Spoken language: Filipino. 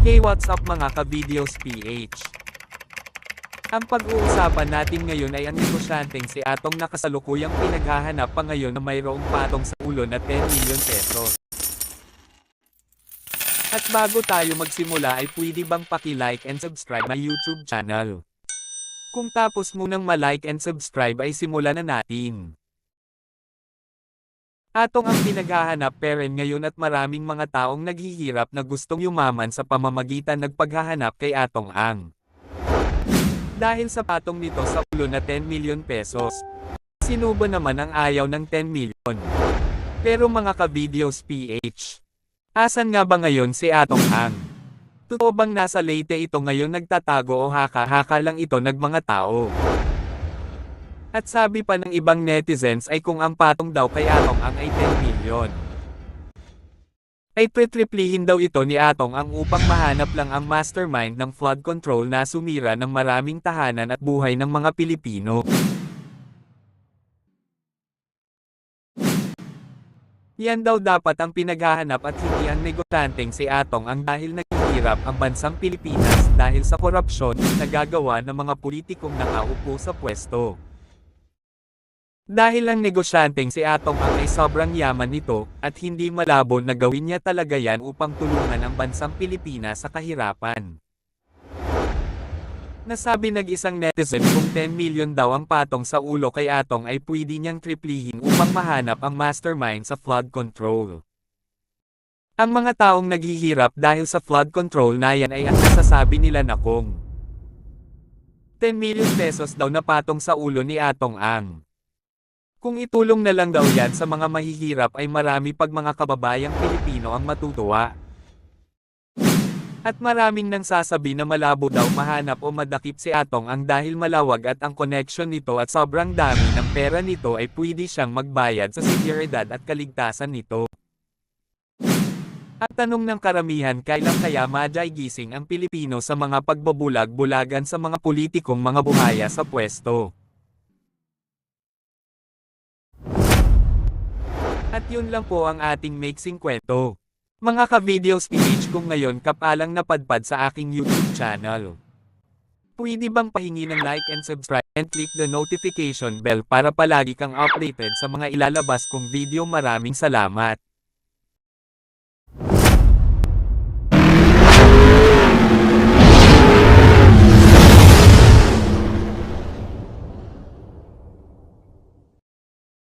Hey, what's up mga ka-videos PH? Ang pag-uusapan natin ngayon ay ang negosyanteng si Atong na kasalukuyang pinaghahanap pa ngayon na mayroong patong sa ulo na 10 million pesos. At bago tayo magsimula ay pwede bang paki-like and subscribe my YouTube channel? Kung tapos munang ma-like and subscribe ay simulan na natin. Atong ang pinaghahanap peren ngayon at maraming mga taong naghihirap na gustong yumaman sa pamamagitan nagpaghahanap kay Atong ang. Dahil sa patong nito sa ulo na 10 million pesos. Sinubo naman ang ayaw ng 10 million. Pero mga ka-videos PH. Asan nga ba ngayon si Atong ang? Totoo bang nasa Leyte ito ngayon nagtatago o haka-haka lang ito nagmanga tao? At sabi pa ng ibang netizens ay kung ang patong daw kay Atong ang ay 10 million. Ay triplihin daw ito ni Atong ang upang mahanap lang ang mastermind ng flood control na sumira ng maraming tahanan at buhay ng mga Pilipino. Yan daw dapat ang pinaghahanap at hindi ang negosyanteng si Atong ang dahil naghihirap ang bansang Pilipinas dahil sa korupsyon na nagagawa ng mga politikong nakaupo sa pwesto. Dahil ang negosyanteng si Atong ang ay sobrang yaman nito, at hindi malabo na gawin niya talaga yan upang tulungan ang bansang Pilipinas sa kahirapan. Nasabi nag-isang netizen kung 10 million daw ang patong sa ulo kay Atong ay pwede niyang triplihin upang mahanap ang mastermind sa flood control. Ang mga taong naghihirap dahil sa flood control na yan ay ang nasasabi nila na kung 10 million pesos daw na patong sa ulo ni Atong ang. Kung itulong na lang daw yan sa mga mahihirap ay marami pag mga kababayang Pilipino ang matutuwa. At maraming nang sasabi na malabo daw mahanap o madakip si Atong ang dahil malawag at ang connection nito at sobrang dami ng pera nito ay pwede siyang magbayad sa seguridad at kaligtasan nito. At tanong ng karamihan kailan kaya gising ang Pilipino sa mga pagbabulag-bulagan sa mga politikong mga buhaya sa pwesto. At yun lang po ang ating mixing kwento. Mga ka-videos PH kung ngayon kapalang napadpad sa aking YouTube channel. Pwede bang pahingi ng like and subscribe and click the notification bell para palagi kang updated sa mga ilalabas kong video. Maraming salamat.